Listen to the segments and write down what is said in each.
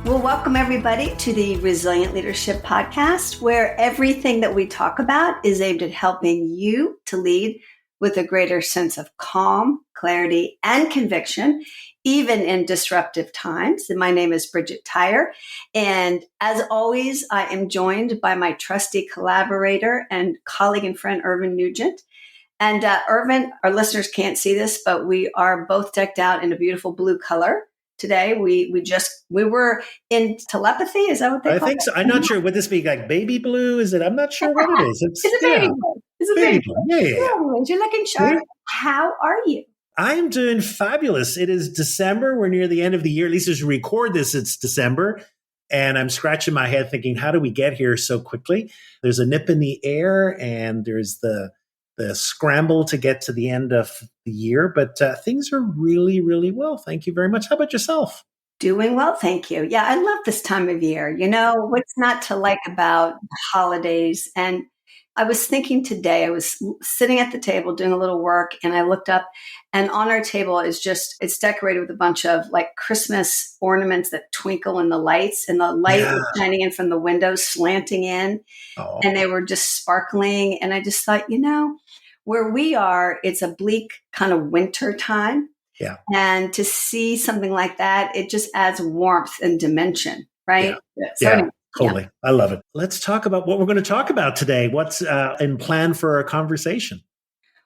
Well, welcome everybody to the Resilient Leadership Podcast, where everything that we talk about is aimed at helping you to lead with a greater sense of calm, clarity, and conviction, even in disruptive times. And my name is Bridget Tyre. And as always, I am joined by my trusty collaborator and colleague and friend, Irvine Nugent. And Irvine, our listeners can't see this, but we are both decked out in a beautiful blue color. Today, we were in telepathy. Is that what they call it? I think so. I'm not sure. Would this be like baby blue? Is it? I'm not sure what it is. It's a baby blue. It's a baby blue. Yeah. You're looking sharp. Yeah. How are you? I'm doing fabulous. It is December. We're near the end of the year. At least as we record this, it's December. And I'm scratching my head thinking, how do we get here so quickly? There's a nip in the air and there's the scramble to get to the end of the year, but things are really, really well. Thank you very much. How about yourself? Doing well, thank you. Yeah, I love this time of year. You know, what's not to like about the holidays? And I was thinking today, I was sitting at the table doing a little work and I looked up and on our table is it's decorated with a bunch of like Christmas ornaments that twinkle in the lights and the light was shining in from the windows, slanting in and they were just sparkling. And I just thought, where we are, it's a bleak kind of winter time. Yeah. And to see something like that, it just adds warmth and dimension, right? Yeah. Totally. I love it. Let's talk about what we're going to talk about today. What's in plan for our conversation?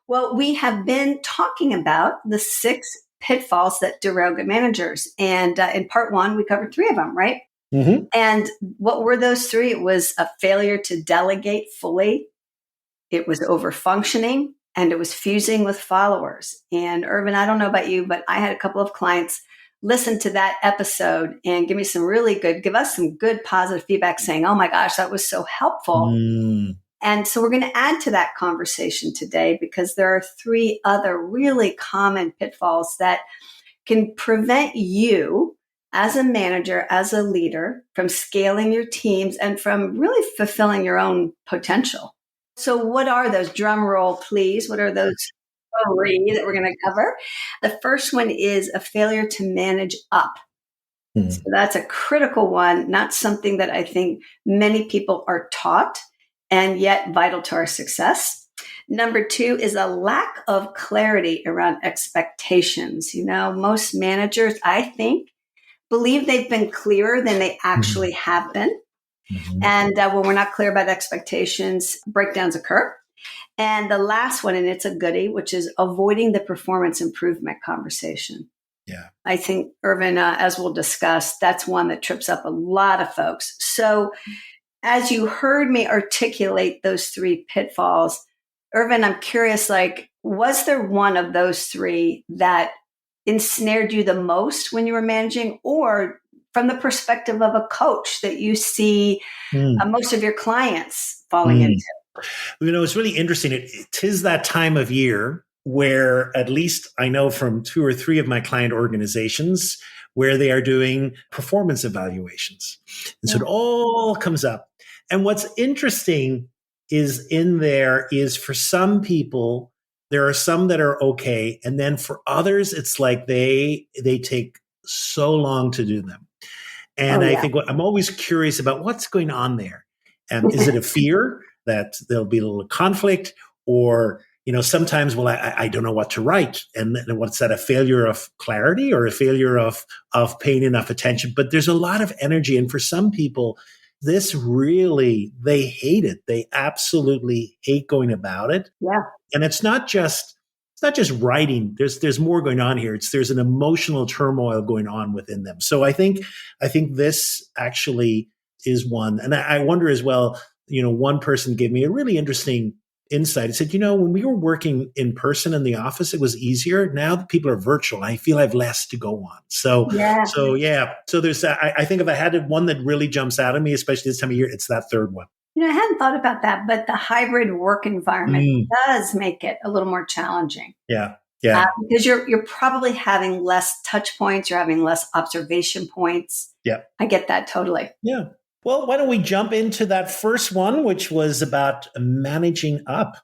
Well, we have been talking about the 6 pitfalls that derail good managers. And in part 1, we covered 3 of them, right? Mm-hmm. And what were those 3? It was a failure to delegate fully. It was overfunctioning, and it was fusing with followers. And Irvine, I don't know about you, but I had a couple of clients listen to that episode and give us some good positive feedback saying, oh my gosh, that was so helpful. And so we're going to add to that conversation today because there are 3 other really common pitfalls that can prevent you as a manager, as a leader, from scaling your teams and from really fulfilling your own potential. So what are those? Drum roll, please. What are those 3 that we're going to cover? The first one is a failure to manage up. So that's a critical one, not something that I think many people are taught and yet vital to our success. Number 2 is a lack of clarity around expectations. Most managers, I think, believe they've been clearer than they actually have been. And when we're not clear about expectations, breakdowns occur. And the last one, and it's a goodie, which is avoiding the performance improvement conversation. Yeah. I think, Irvine, as we'll discuss, that's one that trips up a lot of folks. So as you heard me articulate those 3 pitfalls, Irvine, I'm curious, was there one of those 3 that ensnared you the most when you were managing, or from the perspective of a coach that you see most of your clients falling into? It's really interesting. It is that time of year where, at least I know from 2 or 3 of my client organizations, where they are doing performance evaluations. And so it all comes up. And what's interesting is in there is for some people, there are some that are okay. And then for others, it's like they take so long to do them. And I think I'm always curious about what's going on there. Is it a fear that there'll be a little conflict, or, sometimes, I don't know what to write. And what's that, a failure of clarity or a failure of paying enough attention? But there's a lot of energy. And for some people, this really, they hate it. They absolutely hate going about it. Yeah. And it's not just writing. There's more going on here. There's an emotional turmoil going on within them. So I think this actually is one. And I wonder as well, one person gave me a really interesting insight. He said, when we were working in person in the office, it was easier. Now that people are virtual, I feel I have less to go on. So there's, I think if I had one that really jumps out at me, especially this time of year, it's that third one. I hadn't thought about that, but the hybrid work environment does make it a little more challenging. Yeah. Because you're probably having less touch points, you're having less observation points. Yeah. I get that totally. Yeah. Well, why don't we jump into that first one, which was about managing up?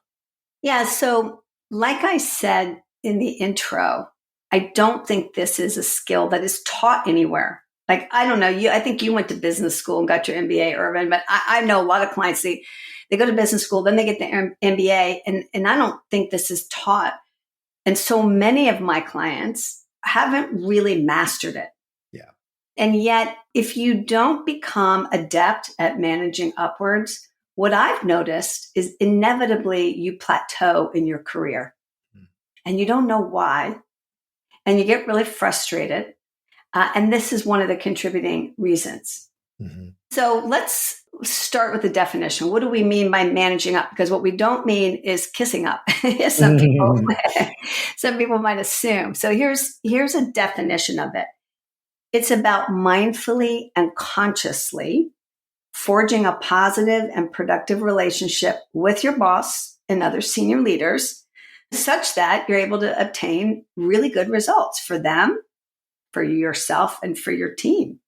Yeah. So like I said in the intro, I don't think this is a skill that is taught anywhere. Like, I don't know, I think you went to business school and got your MBA, Irvine, but I know a lot of clients, they go to business school, then they get the MBA, and I don't think this is taught. And so many of my clients haven't really mastered it. Yeah. And yet, if you don't become adept at managing upwards, what I've noticed is inevitably you plateau in your career and you don't know why. And you get really frustrated. And this is one of the contributing reasons. Mm-hmm. So let's start with the definition. What do we mean by managing up? Because what we don't mean is kissing up. Some people might assume. So here's a definition of it. It's about mindfully and consciously forging a positive and productive relationship with your boss and other senior leaders, such that you're able to obtain really good results for them, for yourself, and for your team.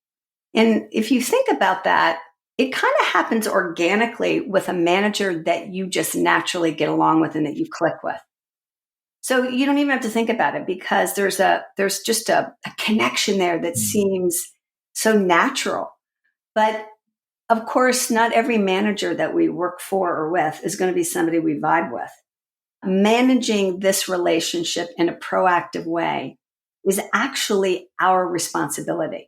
And if you think about that, it kind of happens organically with a manager that you just naturally get along with and that you click with. So you don't even have to think about it because there's just a connection there that seems so natural. But of course, not every manager that we work for or with is going to be somebody we vibe with. Managing this relationship in a proactive way is actually our responsibility.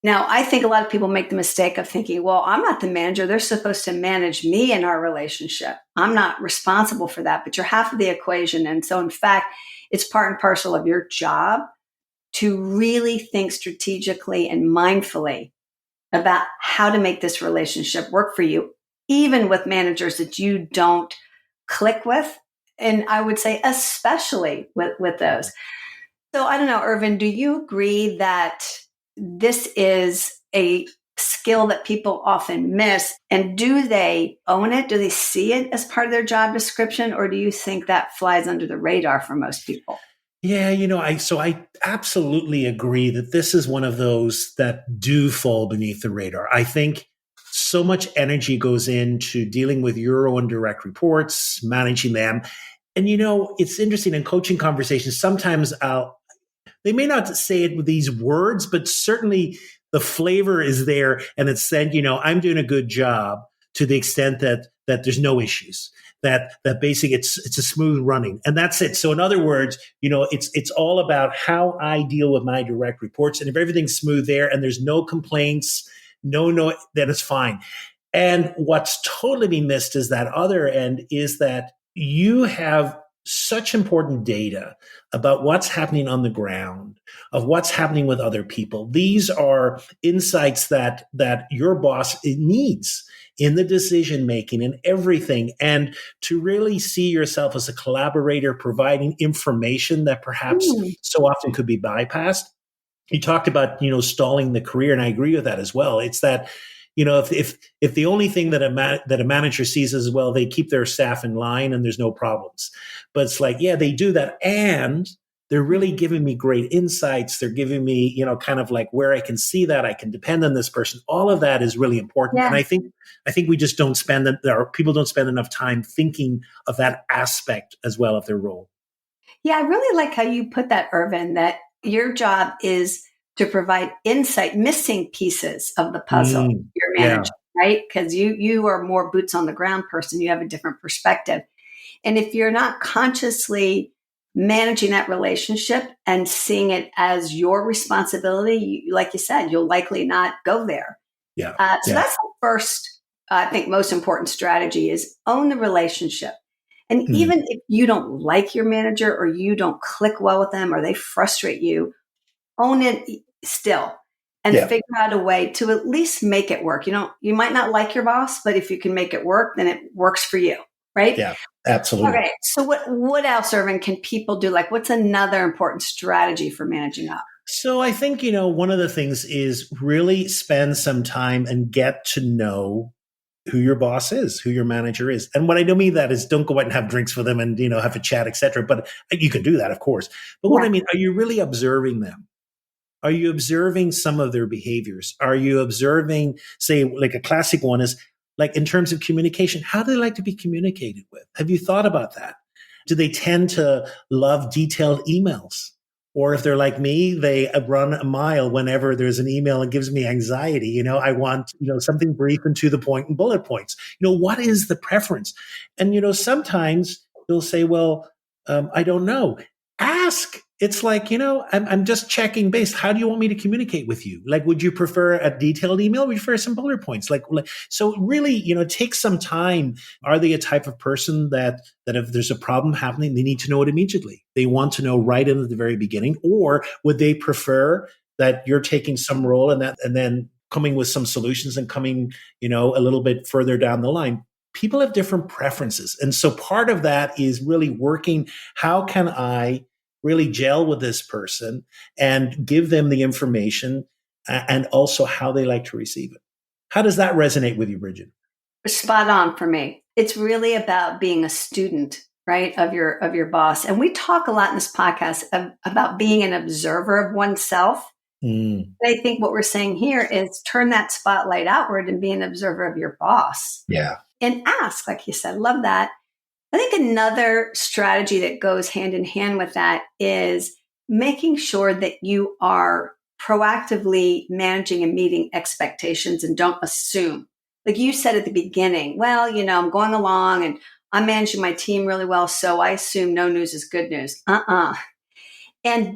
Now, I think a lot of people make the mistake of thinking, well, I'm not the manager. They're supposed to manage me in our relationship. I'm not responsible for that, but you're half of the equation. And so, in fact, it's part and parcel of your job to really think strategically and mindfully about how to make this relationship work for you, even with managers that you don't click with. And I would say, especially with those. So I don't know, Irvine, do you agree that this is a skill that people often miss? And do they own it? Do they see it as part of their job description? Or do you think that flies under the radar for most people? Yeah, I absolutely agree that this is one of those that do fall beneath the radar. I think so much energy goes into dealing with your own direct reports, managing them. And, it's interesting in coaching conversations, sometimes they may not say it with these words, but certainly the flavor is there. And it's said, I'm doing a good job to the extent that there's no issues, that basically it's a smooth running. And that's it. So in other words, it's all about how I deal with my direct reports. And if everything's smooth there and there's no complaints, no, then it's fine. And what's totally been missed is that other end is that you have such important data about what's happening on the ground, of what's happening with other people. These are insights that your boss needs in the decision making and everything. And to really see yourself as a collaborator providing information that perhaps so often could be bypassed. You talked about, stalling the career, and I agree with that as well. It's that, if the only thing that a manager sees is, well, they keep their staff in line and there's no problems. But it's like, yeah, they do that. And they're really giving me great insights. They're giving me, kind of like where I can see that I can depend on this person. All of that is really important. Yeah. And I think we just people don't spend enough time thinking of that aspect as well of their role. Yeah, I really like how you put that, Irvine, that your job is to provide insight, missing pieces of the puzzle you're managing, right? Because you are more boots on the ground person. You have a different perspective. And if you're not consciously managing that relationship and seeing it as your responsibility, like you said, you'll likely not go there. So that's the first, I think, most important strategy is own the relationship. And even if you don't like your manager or you don't click well with them or they frustrate you, own it still and figure out a way to at least make it work. You might not like your boss, but if you can make it work, then it works for you, right? Yeah, absolutely. Okay, so what else, Irvine, can people do? Like, what's another important strategy for managing up? So I think, one of the things is really spend some time and get to know who your boss is, who your manager is. And what I don't mean that is don't go out and have drinks with them and, have a chat, etc. But you can do that, of course. But what I mean, are you really observing them? Are you observing some of their behaviors? Are you observing, say, like a classic one is like in terms of communication, how do they like to be communicated with? Have you thought about that? Do they tend to love detailed emails? Or if they're like me, they run a mile whenever there's an email and gives me anxiety. I want, something brief and to the point and bullet points. What is the preference? And, sometimes they'll say, well, I don't know. Ask. It's like, I'm just checking base. How do you want me to communicate with you? Like, would you prefer a detailed email? Would you prefer some bullet points? So really, take some time. Are they a type of person that if there's a problem happening, they need to know it immediately? They want to know right in at the very beginning, or would they prefer that you're taking some role in that and then coming with some solutions and coming, a little bit further down the line? People have different preferences. And so part of that is really working. How can I really gel with this person and give them the information and also how they like to receive it? How does that resonate with you, Bridget? Spot on for me. It's really about being a student, right, of your boss. And we talk a lot in this podcast about being an observer of oneself. I think what we're saying here is turn that spotlight outward and be an observer of your boss. Yeah. And ask, like you said, love that. I think another strategy that goes hand in hand with that is making sure that you are proactively managing and meeting expectations and don't assume. Like you said at the beginning, well, I'm going along and I'm managing my team really well, so I assume no news is good news. And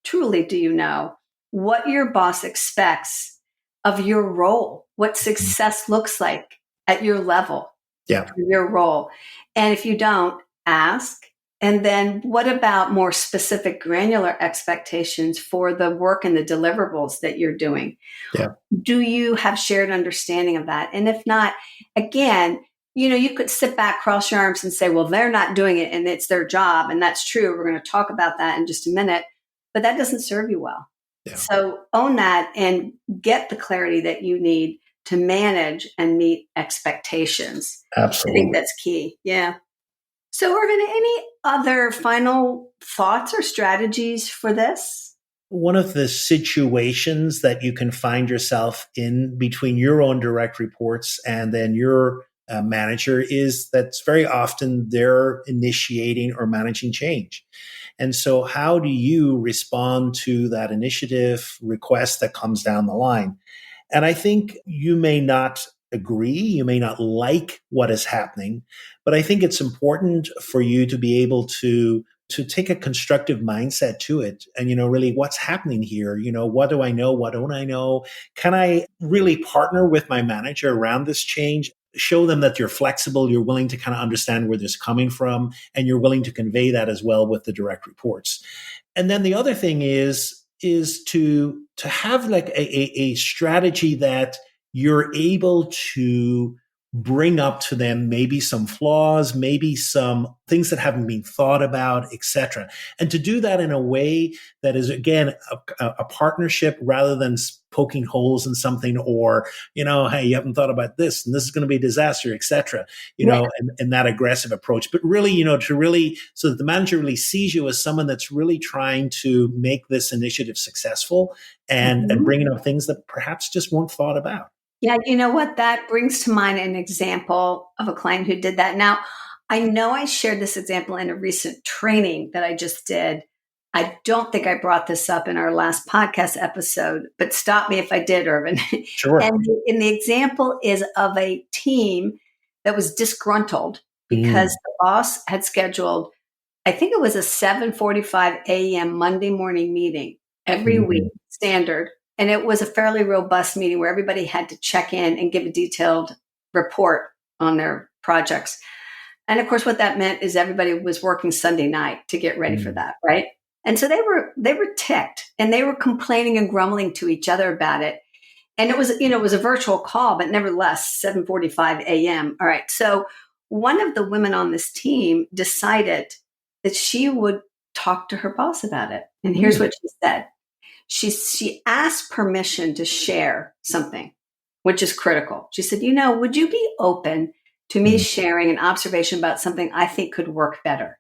truly do you know what your boss expects of your role, what success looks like at your level? Yeah. Your role. And if you don't, ask. And then what about more specific granular expectations for the work and the deliverables that you're doing? Yeah. Do you have shared understanding of that? And if not, again, you could sit back, cross your arms and say, well, they're not doing it and it's their job. And that's true. We're going to talk about that in just a minute, but that doesn't serve you well. Yeah. So own that and get the clarity that you need to manage and meet expectations. Absolutely. I think that's key. Yeah. So, Irvine, any other final thoughts or strategies for this? One of the situations that you can find yourself in between your own direct reports and then your manager is that's very often they're initiating or managing change. And so how do you respond to that initiative request that comes down the line? And I think you may not agree, you may not like what is happening, but I think it's important for you to be able to take a constructive mindset to it and, really what's happening here? What do I know? What don't I know? Can I really partner with my manager around this change? Show them that you're flexible, you're willing to kind of understand where this is coming from, and you're willing to convey that as well with the direct reports. And then the other thing is to have like a strategy that you're able to bring up to them maybe some flaws, maybe some things that haven't been thought about, etc. And to do that in a way that is, again, a partnership rather than poking holes in something or, hey, you haven't thought about this and this is going to be a disaster, etc. And that aggressive approach. But really, so that the manager really sees you as someone that's really trying to make this initiative successful and bringing up things that perhaps just weren't thought about. Yeah, you know what? That brings to mind an example of a client who did that. Now, I know I shared this example in a recent training that I just did. I don't think I brought this up in our last podcast episode, but stop me if I did, Irvine. Sure. And the example is of a team that was disgruntled because the boss had scheduled, I think it was a 7:45 a.m. Monday morning meeting every week, standard. And it was a fairly robust meeting where everybody had to check in and give a detailed report on their projects. And of course, what that meant is everybody was working Sunday night to get ready for that, right? And so they were ticked and they were complaining and grumbling to each other about it. And it was a virtual call, but nevertheless, 7:45 a.m. All right. So one of the women on this team decided that she would talk to her boss about it. And here's what she said. She asked permission to share something, which is critical. She said, would you be open to me sharing an observation about something I think could work better?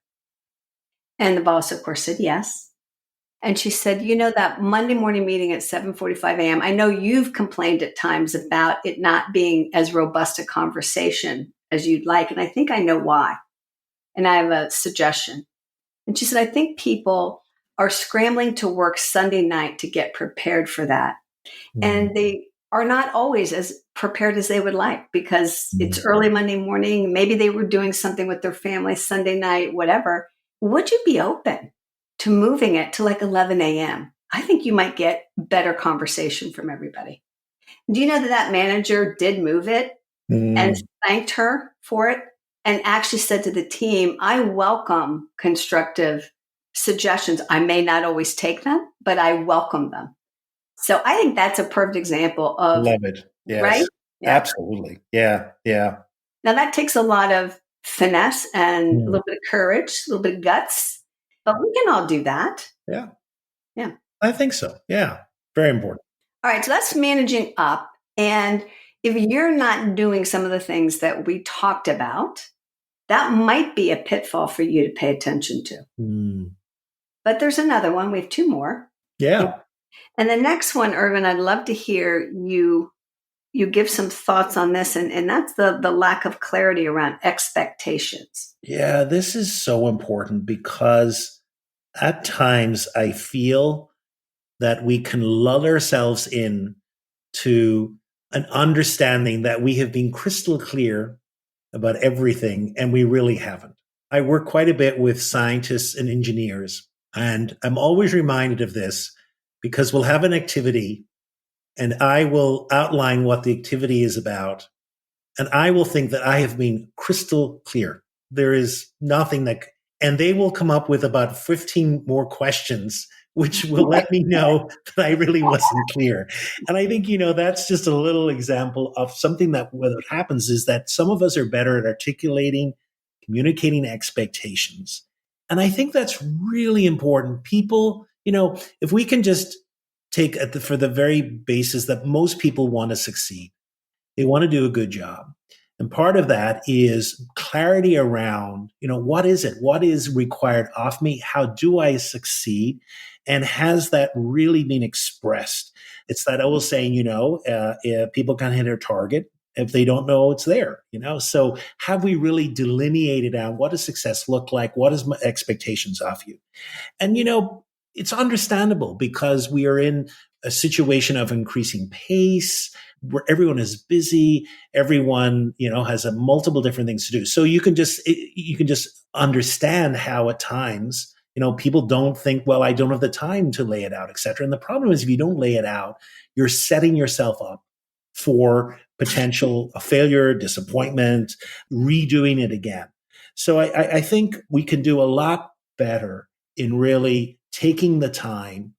And the boss, of course, said yes. And she said, that Monday morning meeting at 7:45 a.m., I know you've complained at times about it not being as robust a conversation as you'd like. And I think I know why. And I have a suggestion. And she said, I think people are scrambling to work Sunday night to get prepared for that. And they are not always as prepared as they would like because it's early Monday morning. Maybe they were doing something with their family Sunday night, whatever. Would you be open to moving it to like 11 a.m.? I think you might get better conversation from everybody. Do you know that manager did move it and thanked her for it and actually said to the team, I welcome constructive suggestions. I may not always take them, but I welcome them. So I think that's a perfect example of, love it. Yes, right? Yeah. Absolutely. Yeah. Yeah. Now that takes a lot of finesse and a little bit of courage, a little bit of guts, but we can all do that. Yeah. Yeah. I think so. Yeah. Very important. All right. So that's managing up. And if you're not doing some of the things that we talked about, that might be a pitfall for you to pay attention to. But there's another one. We have two more. Yeah. And the next one, Irvine, I'd love to hear you give some thoughts on this, and that's the lack of clarity around expectations. Yeah, this is so important because at times I feel that we can lull ourselves in to an understanding that we have been crystal clear about everything, and we really haven't. I work quite a bit with scientists and engineers, and I'm always reminded of this because we'll have an activity and I will outline what the activity is about. And I will think that I have been crystal clear. There is nothing and they will come up with about 15 more questions, which will let me know that I really wasn't clear. And I think, that's just a little example of something that what happens is that some of us are better at articulating, communicating expectations. And I think that's really important. People, if we can just take for the very basis that most people want to succeed. They want to do a good job. And part of that is clarity around, what is it? What is required of me? How do I succeed? And has that really been expressed? It's that old saying, people can hit their target if they don't know it's there, So have we really delineated out what does success look like? What is my expectations of you? And, it's understandable because we are in a situation of increasing pace where everyone is busy. Everyone, has a multiple different things to do. So you can just understand how at times, people don't think, well, I don't have the time to lay it out, et cetera. And the problem is if you don't lay it out, you're setting yourself up for potential failure, disappointment, redoing it again. So I think we can do a lot better in really taking the time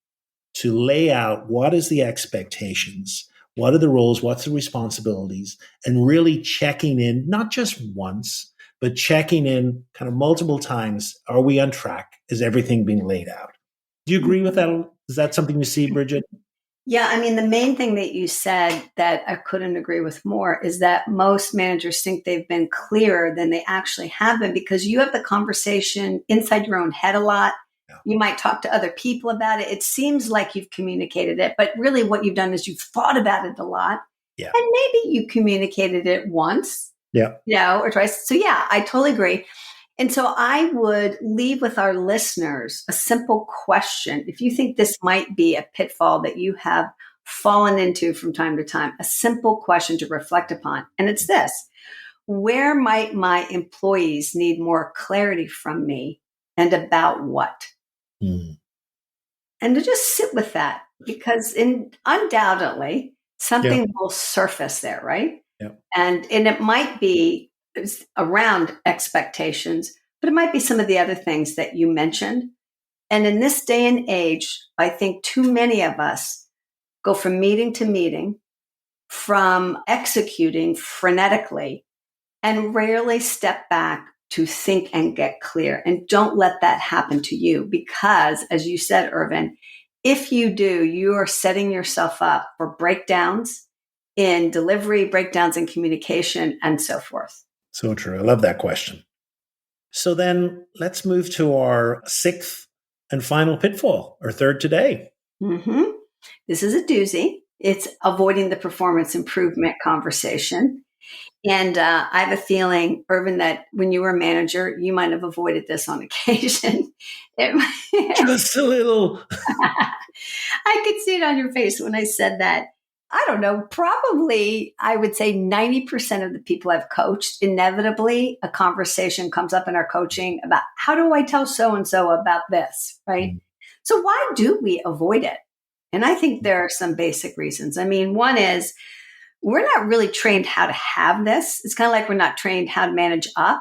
to lay out what is the expectations, what are the roles, what's the responsibilities, and really checking in, not just once, but checking in kind of multiple times. Are we on track? Is everything being laid out? Do you agree with that? Is that something you see, Bridget? Yeah, I mean, the main thing that you said that I couldn't agree with more is that most managers think they've been clearer than they actually have been because you have the conversation inside your own head a lot. Yeah. You might talk to other people about it. It seems like you've communicated it, but really what you've done is you've thought about it a lot. Yeah. And maybe you communicated it once, yeah, or twice. So yeah, I totally agree. And so I would leave with our listeners a simple question. If you think this might be a pitfall that you have fallen into from time to time, a simple question to reflect upon. And it's this: where might my employees need more clarity from me and about what? And to just sit with that, because undoubtedly something will surface there, right? And it might be around expectations, but it might be some of the other things that you mentioned. And in this day and age, I think too many of us go from meeting to meeting, from executing frenetically, and rarely step back to think and get clear. And don't let that happen to you because, as you said, Irvine, if you do, you are setting yourself up for breakdowns in delivery, breakdowns in communication, and so forth. So true. I love that question. So then let's move to our sixth and final pitfall, or third today. This is a doozy. It's avoiding the performance improvement conversation. And I have a feeling, Irvin, that when you were a manager, you might have avoided this on occasion. Just a little. I could see it on your face when I said that. I don't know, probably I would say 90% of the people I've coached, inevitably a conversation comes up in our coaching about how do I tell so and so about this, right? So why do we avoid it? And I think there are some basic reasons. I mean, one is we're not really trained how to have this. It's kind of like we're not trained how to manage up.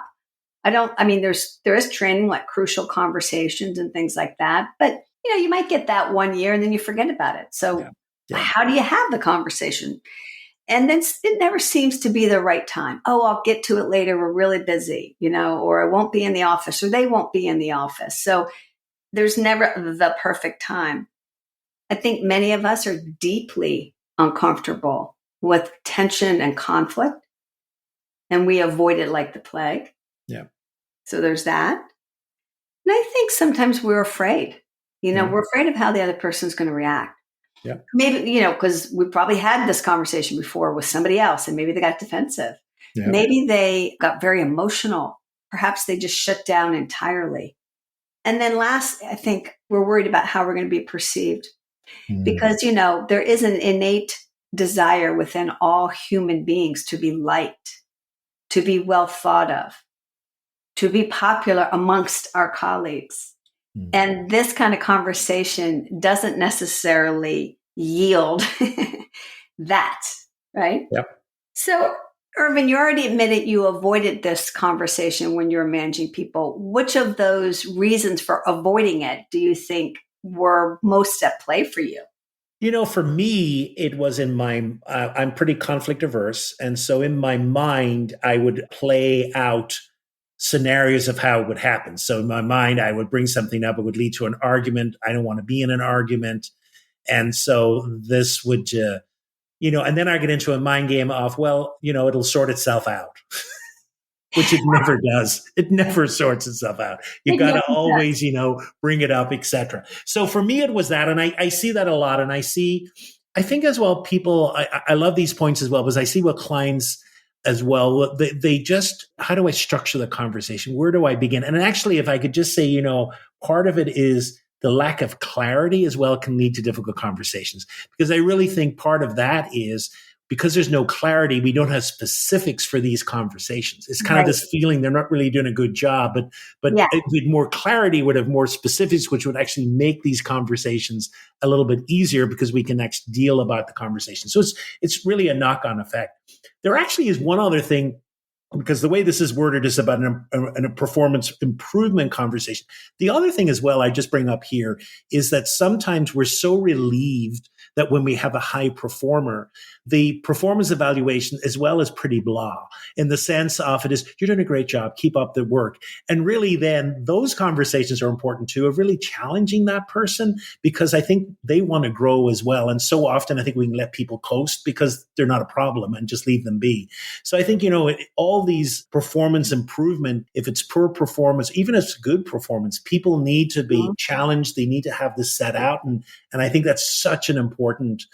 There is training like crucial conversations and things like that, but you might get that 1 year and then you forget about it. So how do you have the conversation? And then it never seems to be the right time. Oh, I'll get to it later. We're really busy, or I won't be in the office or they won't be in the office. So there's never the perfect time. I think many of us are deeply uncomfortable with tension and conflict, and we avoid it like the plague. Yeah. So there's that. And I think sometimes we're afraid. We're afraid of how the other person's going to react. Yeah. Maybe, because we probably had this conversation before with somebody else and maybe they got defensive. Yeah. Maybe they got very emotional. Perhaps they just shut down entirely. And then last, I think we're worried about how we're going to be perceived because, there is an innate desire within all human beings to be liked, to be well thought of, to be popular amongst our colleagues. And this kind of conversation doesn't necessarily yield that, right? Yep. So, Irvin, you already admitted you avoided this conversation when you were managing people. Which of those reasons for avoiding it do you think were most at play for you? For me, it was I'm pretty conflict averse. And so in my mind, I would play out scenarios of how it would happen. So in my mind, I would bring something up. It would lead to an argument. I don't want to be in an argument. And so this would, and then I get into a mind game of, it'll sort itself out, which it never does. It never sorts itself out. You got to always, bring it up, etc. So for me, it was that. And I see that a lot. And I think as well, people, I love these points as well, because I see what clients as well, they just, how do I structure the conversation? Where do I begin? And actually, if I could just say, part of it is the lack of clarity as well can lead to difficult conversations. Because I really think part of that is because there's no clarity, we don't have specifics for these conversations. It's kind of this feeling they're not really doing a good job, but with more clarity would have more specifics, which would actually make these conversations a little bit easier because we can actually deal about the conversation. So it's really a knock-on effect. There actually is one other thing, because the way this is worded is about a performance improvement conversation. The other thing as well I just bring up here is that sometimes we're so relieved that when we have a high performer, the performance evaluation as well is pretty blah in the sense of it is, you're doing a great job, keep up the work. And really then those conversations are important too, of really challenging that person, because I think they want to grow as well. And so often I think we can let people coast because they're not a problem and just leave them be. So I think, all these performance improvement, if it's poor performance, even if it's good performance, people need to be challenged. They need to have this set out. And I think that's such an important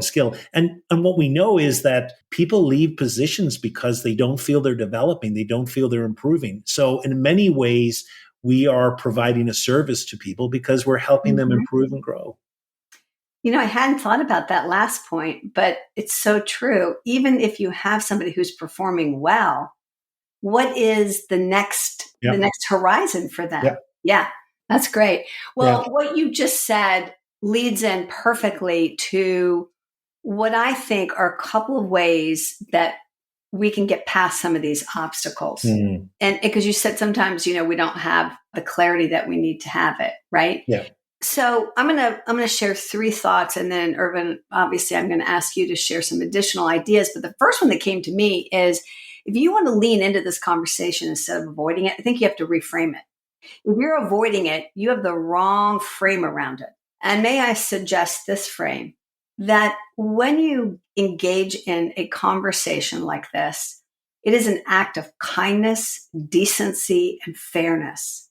skill. And what we know is that people leave positions because they don't feel they're developing. They don't feel they're improving. So in many ways, we are providing a service to people because we're helping them improve and grow. I hadn't thought about that last point, but it's so true. Even if you have somebody who's performing well, what is the next horizon for them? Yeah, that's great. Well, what you just said leads in perfectly to what I think are a couple of ways that we can get past some of these obstacles. And because you said sometimes, we don't have the clarity that we need to have it, right? Yeah. So I'm gonna share 3 thoughts, and then Irvin, obviously, I'm going to ask you to share some additional ideas. But the first one that came to me is, if you want to lean into this conversation instead of avoiding it, I think you have to reframe it. If you're avoiding it, you have the wrong frame around it. And may I suggest this frame, that when you engage in a conversation like this, it is an act of kindness, decency, and fairness.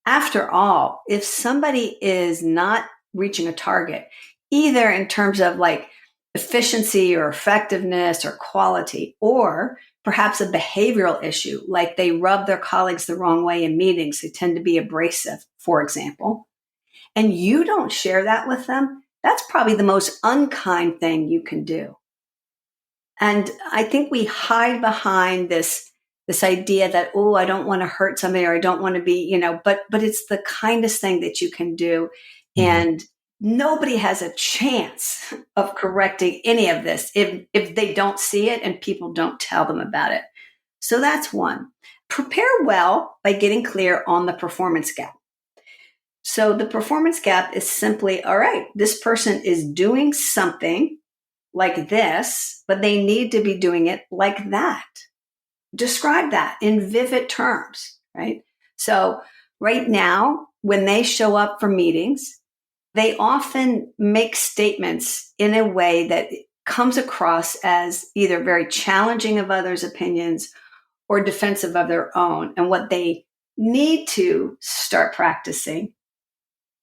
After all, if somebody is not reaching a target, either in terms of like efficiency or effectiveness or quality, or perhaps a behavioral issue, like they rub their colleagues the wrong way in meetings. They tend to be abrasive, for example, and you don't share that with them, that's probably the most unkind thing you can do. And I think we hide behind this idea that, oh, I don't want to hurt somebody, or I don't want to be, but it's the kindest thing that you can do. Mm-hmm. And nobody has a chance of correcting any of this if they don't see it and people don't tell them about it. So that's one. Prepare well by getting clear on the performance gap. So the performance gap is simply, all right, this person is doing something like this, but they need to be doing it like that. Describe that in vivid terms, right? So right now, when they show up for meetings, they often make statements in a way that comes across as either very challenging of others' opinions or defensive of their own. And what they need to start practicing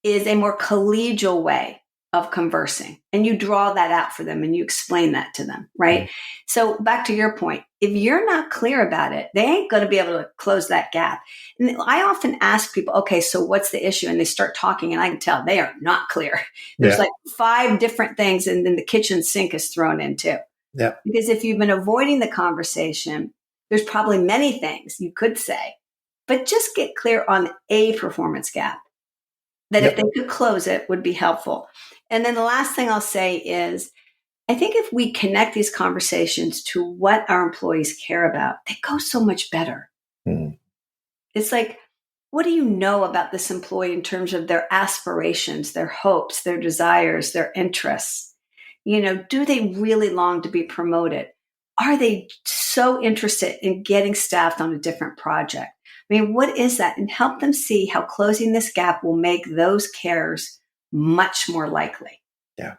is a more collegial way of conversing. And you draw that out for them and you explain that to them, right? Mm-hmm. So back to your point, if you're not clear about it, they ain't going to be able to close that gap. And I often ask people, okay, so what's the issue? And they start talking and I can tell they are not clear. There's like 5 different things and then the kitchen sink is thrown in too. Yeah. Because if you've been avoiding the conversation, there's probably many things you could say, but just get clear on a performance gap that if they could close it would be helpful. And then the last thing I'll say is, I think if we connect these conversations to what our employees care about, they go so much better. Mm. It's like, what do you know about this employee in terms of their aspirations, their hopes, their desires, their interests? Do they really long to be promoted? Are they so interested in getting staffed on a different project? I mean, what is that? And help them see how closing this gap will make those cares much more likely. Yeah.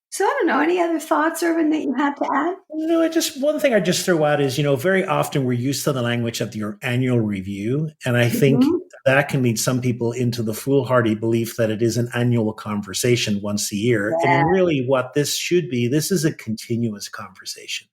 So I don't know, any other thoughts, Irvine, that you have to add? No, one thing I just throw out is, very often we're used to the language of your annual review. And I think that can lead some people into the foolhardy belief that it is an annual conversation once a year. Yeah. And really what this should be, this is a continuous conversation.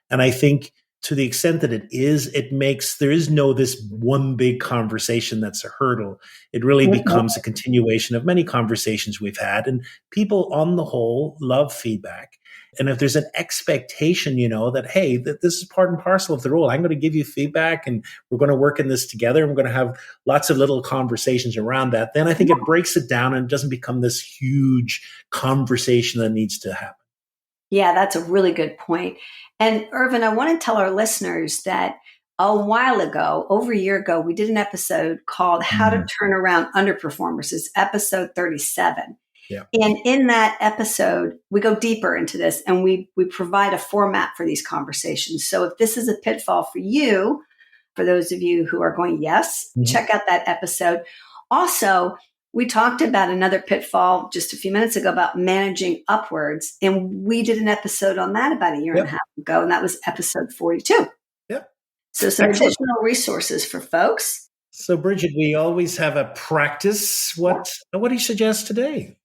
And I think to the extent that there is no this one big conversation that's a hurdle. It really becomes a continuation of many conversations we've had. And people on the whole love feedback. And if there's an expectation, that, hey, that this is part and parcel of the role, I'm going to give you feedback and we're going to work in this together. And we're going to have lots of little conversations around that. Then I think it breaks it down and it doesn't become this huge conversation that needs to happen. Yeah, that's a really good point. And Irvine, I want to tell our listeners that a while ago, over a year ago, we did an episode called How to Turn Around Underperformers. It's episode 37. Yeah. And in that episode, we go deeper into this and we provide a format for these conversations. So if this is a pitfall for you, for those of you who are going, yes, check out that episode. Also, we talked about another pitfall just a few minutes ago about managing upwards. And we did an episode on that about a year and a half ago. And that was episode 42. Yeah. So some additional resources for folks. So Bridget, we always have a practice. What do you suggest today?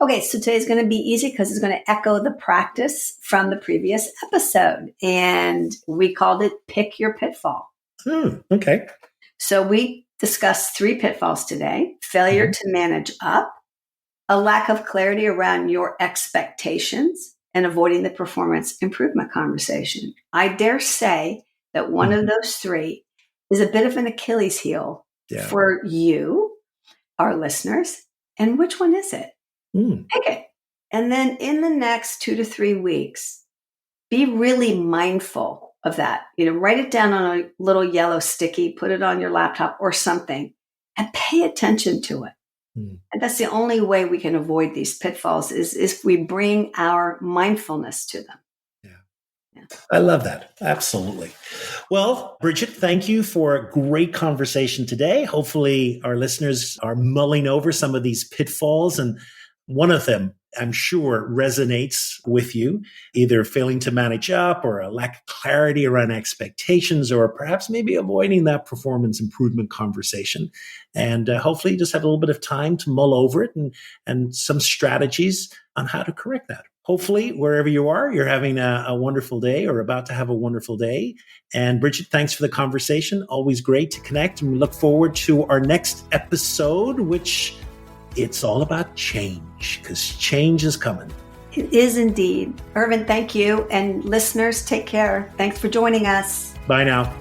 Okay, so today's going to be easy because it's going to echo the practice from the previous episode. And we called it Pick Your Pitfall. Okay. So we discussed 3 pitfalls today: failure to manage up, a lack of clarity around your expectations, and avoiding the performance improvement conversation. I dare say that one of those 3 is a bit of an Achilles heel for you, our listeners. And which one is it? Pick it. And then in the next 2 to 3 weeks, be really mindful of that. Write it down on a little yellow sticky, put it on your laptop or something, and pay attention to it. And that's the only way we can avoid these pitfalls is if we bring our mindfulness to them. Yeah. I love that. Absolutely. Well, Bridget, thank you for a great conversation today. Hopefully our listeners are mulling over some of these pitfalls, and one of them, I'm sure, resonates with you, either failing to manage up or a lack of clarity around expectations, or perhaps maybe avoiding that performance improvement conversation. And hopefully you just have a little bit of time to mull over it and some strategies on how to correct that. hopefully, wherever you are, you're having a wonderful day or about to have a wonderful day. And Bridget, thanks for the conversation. Always great to connect. And we look forward to our next episode, which it's all about change, because change is coming. It is indeed. Irvine, thank you. And listeners, take care. Thanks for joining us. Bye now.